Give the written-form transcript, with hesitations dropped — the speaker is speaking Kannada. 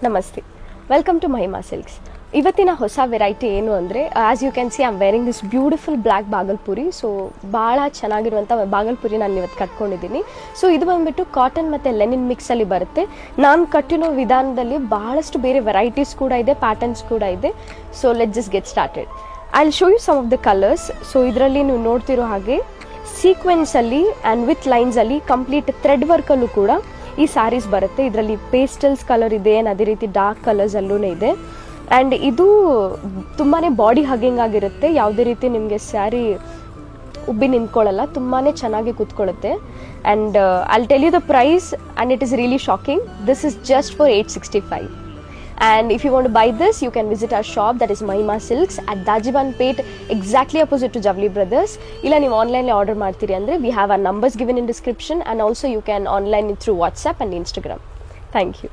ನಮಸ್ತೆ, ವೆಲ್ಕಮ್ ಟು ಮಹಿಮಾ ಸಿಲ್ಕ್ಸ್. ಇವತ್ತಿನ ಹೊಸ ವೆರೈಟಿ ಏನು ಅಂದರೆ, as you can see I am wearing this beautiful black Bhagalpuri. So ಭಾಳ ಚೆನ್ನಾಗಿರುವಂಥ ಬಾಗಲ್ಪುರಿ ನಾನು ಇವತ್ತು ಕಟ್ಕೊಂಡಿದ್ದೀನಿ. ಸೊ ಇದು ಬಂದುಬಿಟ್ಟು ಕಾಟನ್ ಮತ್ತು ಲೆನಿನ್ ಮಿಕ್ಸಲ್ಲಿ ಬರುತ್ತೆ. ನಾನು ಕಟ್ಟಿರೋ ವಿಧಾನದಲ್ಲಿ ಭಾಳಷ್ಟು ಬೇರೆ ವೆರೈಟೀಸ್ ಕೂಡ ಇದೆ, ಪ್ಯಾಟರ್ನ್ಸ್ ಕೂಡ ಇದೆ. So let just get started. I will show you some of the colours. So ಇದರಲ್ಲಿ ನೀವು ನೋಡ್ತಿರೋ ಹಾಗೆ ಸೀಕ್ವೆನ್ಸಲ್ಲಿ ಆ್ಯಂಡ್ ವಿತ್ ಲೈನ್ಸಲ್ಲಿ ಕಂಪ್ಲೀಟ್ ಥ್ರೆಡ್ ವರ್ಕಲ್ಲೂ ಕೂಡ ಈ ಸ್ಯಾರೀಸ್ ಬರುತ್ತೆ. ಇದರಲ್ಲಿ ಪೇಸ್ಟಲ್ಸ್ ಕಲರ್ ಇದೆ, ಅದೇ ರೀತಿ ಡಾರ್ಕ್ ಕಲರ್ಸಲ್ಲೂ ಇದೆ. ಆ್ಯಂಡ್ ಇದು ತುಂಬಾ ಬಾಡಿ ಹಗ್ಗಿಂಗ್ ಆಗಿರುತ್ತೆ. ಯಾವುದೇ ರೀತಿ ನಿಮಗೆ ಸ್ಯಾರಿ ಉಬ್ಬಿ ನಿಂತ್ಕೊಳ್ಳಲ್ಲ, ತುಂಬಾ ಚೆನ್ನಾಗಿ ಕೂತ್ಕೊಳ್ಳುತ್ತೆ. And I'll tell you the price and it is really shocking. This is just for 865. And if you want to buy this, you can visit our shop, that is Mahima Silks at Dajibanpet, exactly opposite to Javli Brothers. Illa ನೀವು ಆನ್ಲೈನ್ ಆರ್ಡರ್ ಮಾಡ್ತೀರಿ ಅಂದರೆ we have our numbers given in description, and also you can online it through WhatsApp and Instagram. Thank you.